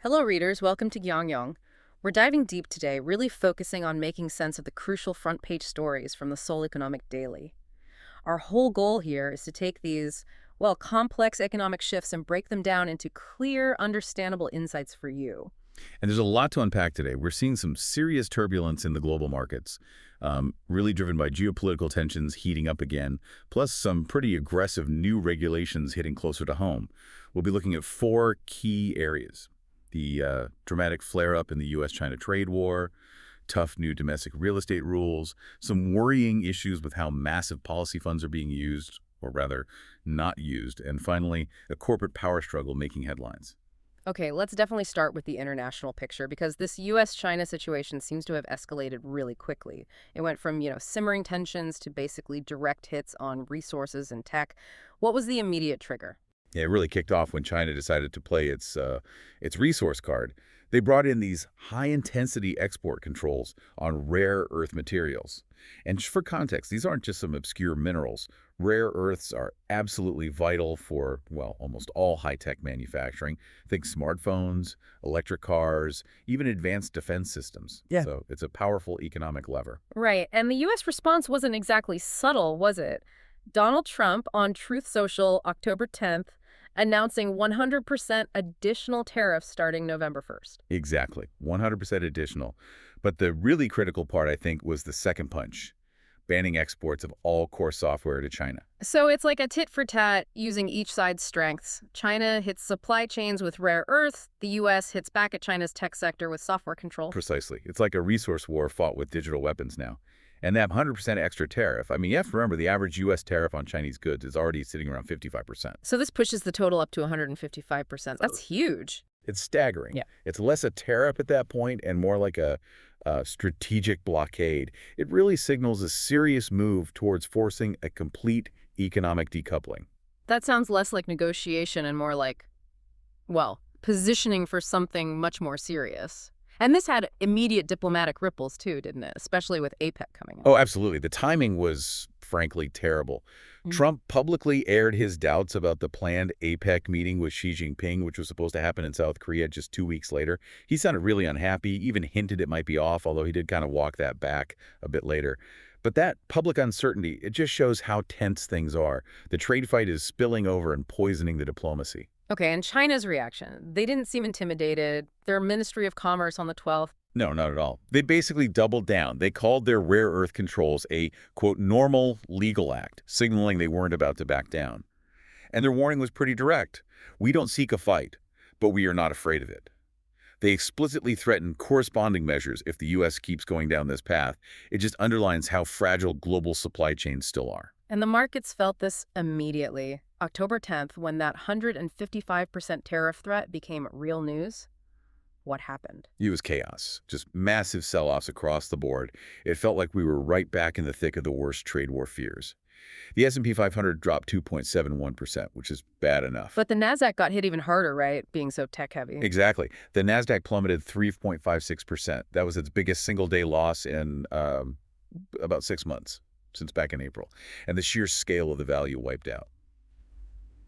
Hello, readers. Welcome to Gyeongyong. We're diving deep today, really focusing on making sense of the crucial front page stories from the Seoul Economic Daily. Our whole goal here is to take these, complex economic shifts and break them down into clear, understandable insights for you. And there's a lot to unpack today. We're seeing some serious turbulence in the global markets, really driven by geopolitical tensions heating up again, plus some pretty aggressive new regulations hitting closer to home. We'll be looking at four key areas. The dramatic flare-up in the U.S.-China trade war, tough new domestic real estate rules, some worrying issues with how massive policy funds are being used, or rather, not used, and finally, a corporate power struggle making headlines. Okay, let's definitely start with the international picture because this US-China situation seems to have escalated really quickly. It went from, simmering tensions to basically direct hits on resources and tech. What was the immediate trigger? Yeah, it really kicked off when China decided to play its resource card. They brought in these high-intensity export controls on rare earth materials. And just for context, these aren't just some obscure minerals. Rare earths are absolutely vital for, well, almost all high-tech manufacturing. Think smartphones, electric cars, even advanced defense systems. Yeah. So it's a powerful economic lever. Right, and the US response wasn't exactly subtle, was it? Donald Trump on Truth Social October 10th announcing 100% additional tariffs starting November 1st. Exactly, 100% additional. But the really critical part, I think, was the second punch, banning exports of all core software to China. So it's like a tit for tat using each side's strengths. China hits supply chains with rare earth, the US hits back at China's tech sector with software control. Precisely. It's like a resource war fought with digital weapons now. And that 100% extra tariff, I mean, you have to remember the average U.S. tariff on Chinese goods is already sitting around 55%. So this pushes the total up to 155%. That's huge. It's staggering. Yeah. It's less a tariff at that point and more like a strategic blockade. It really signals a serious move towards forcing a complete economic decoupling. That sounds less like negotiation and more like, positioning for something much more serious. And this had immediate diplomatic ripples too, didn't it? Especially with APEC coming up. Oh, absolutely. The timing was, frankly, terrible. Trump publicly aired his doubts about the planned APEC meeting with Xi Jinping, which was supposed to happen in South Korea just 2 weeks later. He sounded really unhappy, even hinted it might be off, although he did kind of walk that back a bit later. But that public uncertainty, it just shows how tense things are. The trade fight is spilling over and poisoning the diplomacy. Okay, and China's reaction. They didn't seem intimidated. Their Ministry of Commerce on the 12th. No, not at all. They basically doubled down. They called their rare earth controls a, quote, normal legal act, signaling they weren't about to back down. And their warning was pretty direct. We don't seek a fight, but we are not afraid of it. They explicitly threatened corresponding measures if the U.S. keeps going down this path. It just underlines how fragile global supply chains still are. And the markets felt this immediately. October 10th, when that 155% tariff threat became real news, what happened? It was chaos, just massive sell-offs across the board. It felt like we were right back in the thick of the worst trade war fears. The S&P 500 dropped 2.71%, which is bad enough. But the Nasdaq got hit even harder, right? Being so tech-heavy. Exactly. The Nasdaq plummeted 3.56%. That was its biggest single-day loss in about 6 months, since back in April. And the sheer scale of the value wiped out.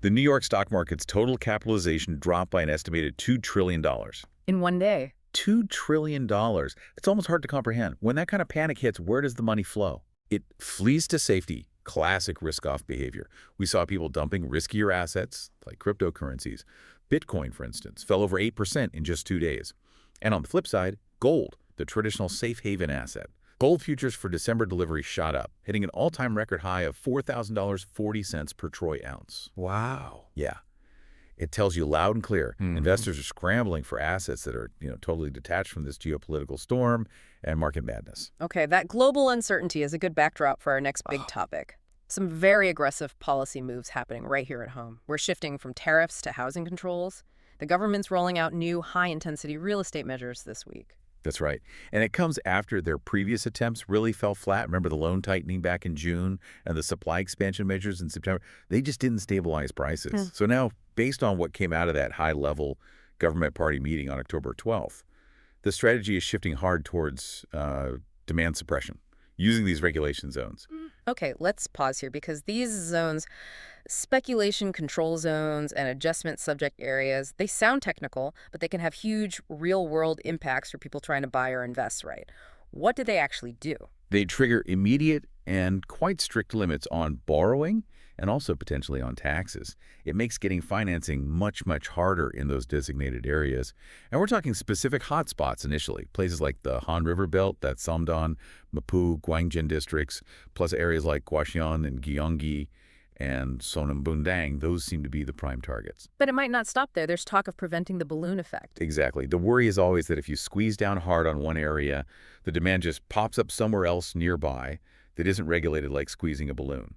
The New York stock market's total capitalization dropped by an estimated $2 trillion. In one day. $2 trillion. It's almost hard to comprehend. When that kind of panic hits, where does the money flow? It flees to safety, classic risk-off behavior. We saw people dumping riskier assets, like cryptocurrencies. Bitcoin, for instance, fell over 8% in just 2 days. And on the flip side, gold, the traditional safe haven asset. Gold futures for December delivery shot up, hitting an all-time record high of $4,000.40 per troy ounce. Wow. Yeah. It tells you loud and clear. Investors are scrambling for assets that are, totally detached from this geopolitical storm and market madness. Okay, that global uncertainty is a good backdrop for our next big topic. Some very aggressive policy moves happening right here at home. We're shifting from tariffs to housing controls. The government's rolling out new high-intensity real estate measures this week. That's right. And it comes after their previous attempts really fell flat. Remember the loan tightening back in June and the supply expansion measures in September? They just didn't stabilize prices. So now, based on what came out of that high-level government party meeting on October 12th, the strategy is shifting hard towards demand suppression, using these regulation zones. Okay, let's pause here because these zones, speculation control zones and adjustment subject areas, they sound technical, but they can have huge real-world impacts for people trying to buy or invest, right? What do they actually do? They trigger immediate and quite strict limits on borrowing and also potentially on taxes. It makes getting financing much, much harder in those designated areas. And we're talking specific hotspots initially, places like the Han River Belt, that's Samdan, Mapu, Gwangjin districts, plus areas like Guaxian and Gyeonggi and Sonam-Bundang. Those seem to be the prime targets. But it might not stop there. There's talk of preventing the balloon effect. Exactly. The worry is always that if you squeeze down hard on one area, the demand just pops up somewhere else nearby that isn't regulated like squeezing a balloon.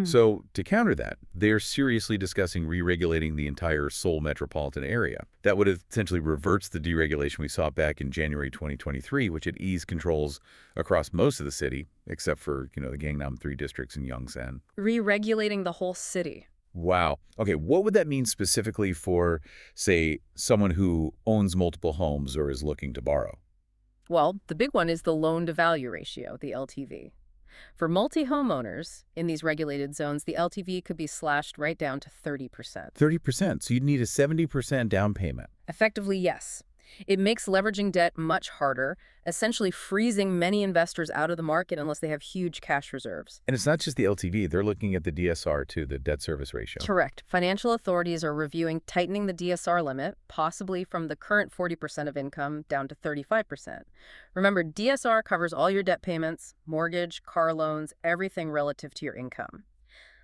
So to counter that, they're seriously discussing re-regulating the entire Seoul metropolitan area. That would essentially reverse the deregulation we saw back in January 2023, which had eased controls across most of the city, except for, the Gangnam 3 districts in Yongsan. Re-regulating the whole city. Wow. Okay, what would that mean specifically for, say, someone who owns multiple homes or is looking to borrow? Well, the big one is the loan-to-value ratio, the LTV. For multi-homeowners in these regulated zones, the LTV could be slashed right down to 30%. 30%. So you'd need a 70% down payment. Effectively, yes. It makes leveraging debt much harder, essentially freezing many investors out of the market unless they have huge cash reserves. And it's not just the LTV. They're looking at the DSR too, the debt service ratio. Correct. Financial authorities are reviewing tightening the DSR limit, possibly from the current 40% of income down to 35%. Remember, DSR covers all your debt payments, mortgage, car loans, everything relative to your income.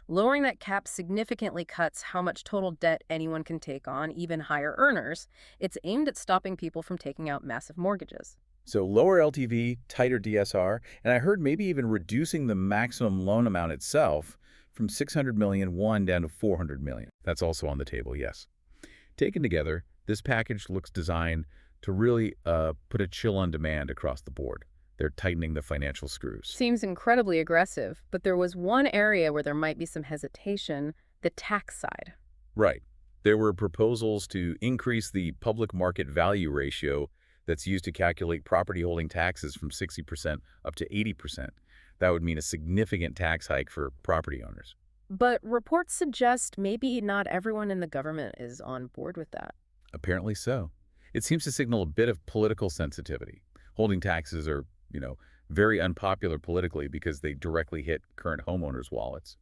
Lowering that cap significantly cuts how much total debt anyone can take on, even higher earners. It's aimed at stopping people from taking out massive mortgages. So lower LTV, tighter DSR, and I heard maybe even reducing the maximum loan amount itself from 600 million won down to 400 million. That's also on the table, yes. Taken together, this package looks designed to really put a chill on demand across the board. They're tightening the financial screws. Seems incredibly aggressive, but there was one area where there might be some hesitation, the tax side. Right. There were proposals to increase the public market value ratio that's used to calculate property holding taxes from 60% up to 80%. That would mean a significant tax hike for property owners. But reports suggest maybe not everyone in the government is on board with that. Apparently so. It seems to signal a bit of political sensitivity. Holding taxes are, very unpopular politically because they directly hit current homeowners' wallets.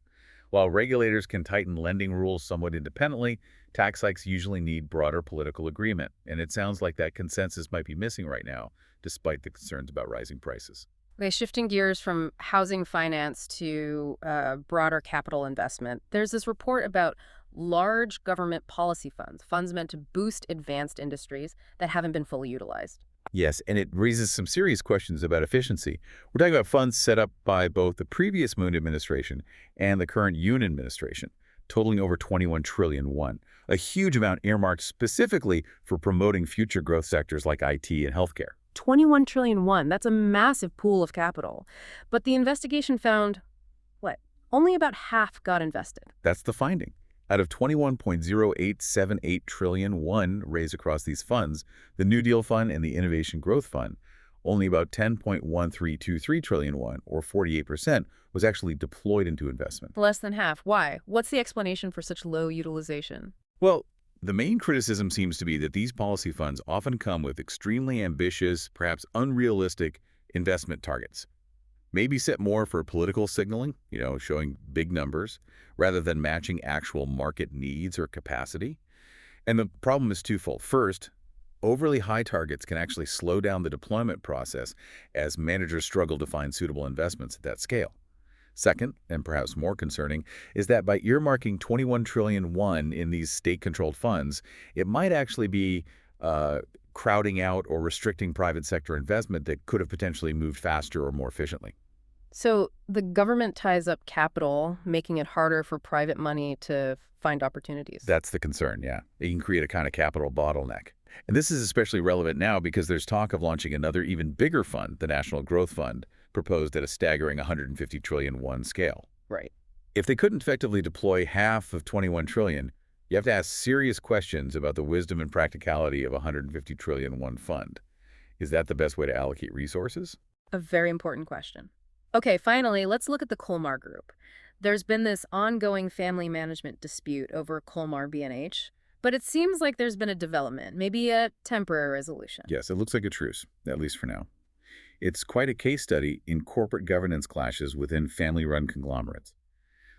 While regulators can tighten lending rules somewhat independently, tax hikes usually need broader political agreement, and it sounds like that consensus might be missing right now, despite the concerns about rising prices. Okay, shifting gears from housing finance to broader capital investment, there's this report about large government policy funds, funds meant to boost advanced industries that haven't been fully utilized. Yes, and it raises some serious questions about efficiency. We're talking about funds set up by both the previous Moon administration and the current Yoon administration, totaling over 21 trillion won, a huge amount earmarked specifically for promoting future growth sectors like IT and healthcare. 21 trillion won, that's a massive pool of capital. But the investigation found, what, only about half got invested. That's the finding. Out of 21.0878 trillion won raised across these funds, the New Deal Fund and the Innovation Growth Fund, only about 10.1323 trillion won, or 48%, was actually deployed into investment. Less than half. Why? What's the explanation for such low utilization? Well, the main criticism seems to be that these policy funds often come with extremely ambitious, perhaps unrealistic investment targets. Maybe set more for political signaling, showing big numbers, rather than matching actual market needs or capacity. And the problem is twofold. First, overly high targets can actually slow down the deployment process as managers struggle to find suitable investments at that scale. Second, and perhaps more concerning, is that by earmarking 21 trillion won in these state-controlled funds, it might actually be crowding out or restricting private sector investment that could have potentially moved faster or more efficiently. So the government ties up capital, making it harder for private money to find opportunities. That's the concern, yeah. It can create a kind of capital bottleneck. And this is especially relevant now because there's talk of launching another even bigger fund, the National Growth Fund, proposed at a staggering 150 trillion won scale. Right. If they couldn't effectively deploy half of 21 trillion, you have to ask serious questions about the wisdom and practicality of a 150 trillion won fund. Is that the best way to allocate resources? A very important question. Okay, finally, let's look at the Colmar Group. There's been this ongoing family management dispute over Colmar B&H, but it seems like there's been a development, maybe a temporary resolution. Yes, it looks like a truce, at least for now. It's quite a case study in corporate governance clashes within family-run conglomerates.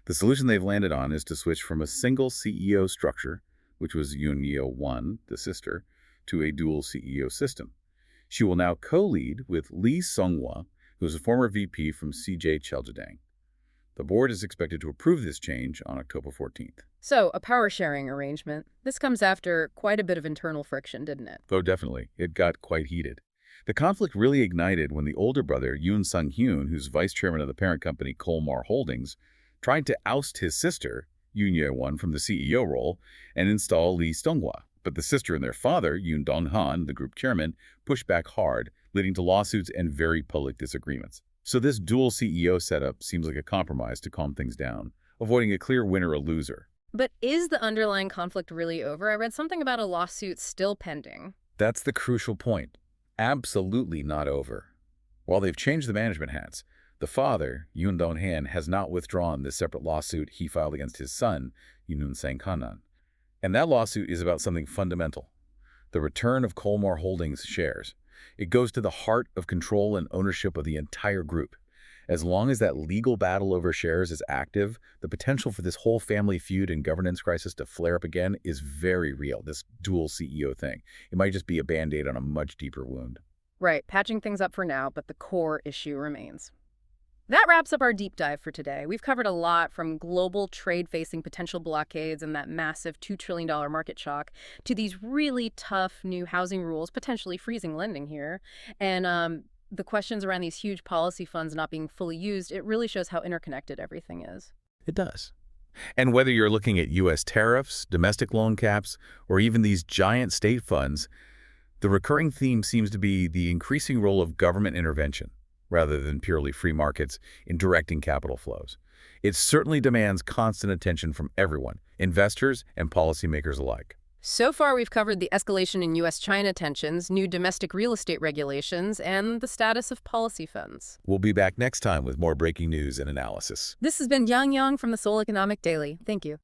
The solution they've landed on is to switch from a single CEO structure, which was Yoon Yeo-won, the sister, to a dual CEO system. She will now co-lead with Lee Sung-hwa, who is a former VP from CJ Cheiljedang. The board is expected to approve this change on October 14th. So, a power sharing arrangement. This comes after quite a bit of internal friction, didn't it? Oh, definitely. It got quite heated. The conflict really ignited when the older brother, Yoon Sung-hyun, who's vice chairman of the parent company Colmar Holdings, tried to oust his sister, Yoon Ye-won, from the CEO role and install Lee Sung-hwa. But the sister and their father, Yoon Dong-han, the group chairman, pushed back hard, leading to lawsuits and very public disagreements. So this dual CEO setup seems like a compromise to calm things down, avoiding a clear winner or loser. But is the underlying conflict really over? I read something about a lawsuit still pending. That's the crucial point. Absolutely not over. While they've changed the management hats, the father, Yoon Dong-han, has not withdrawn the separate lawsuit he filed against his son, Yoon Sang-kanan. And that lawsuit is about something fundamental: the return of Colmar Holdings shares. It goes to the heart of control and ownership of the entire group. As long as that legal battle over shares is active, the potential for this whole family feud and governance crisis to flare up again is very real, this dual CEO thing. It might just be a Band-Aid on a much deeper wound. Right, patching things up for now, but the core issue remains. That wraps up our deep dive for today. We've covered a lot, from global trade facing potential blockades and that massive $2 trillion market shock to these really tough new housing rules, potentially freezing lending here. And the questions around these huge policy funds not being fully used, it really shows how interconnected everything is. It does. And whether you're looking at U.S. tariffs, domestic loan caps, or even these giant state funds, the recurring theme seems to be the increasing role of government intervention, rather than purely free markets, in directing capital flows. It certainly demands constant attention from everyone, investors and policymakers alike. So far, we've covered the escalation in U.S.-China tensions, new domestic real estate regulations, and the status of policy funds. We'll be back next time with more breaking news and analysis. This has been Yang Yang from the Seoul Economic Daily. Thank you.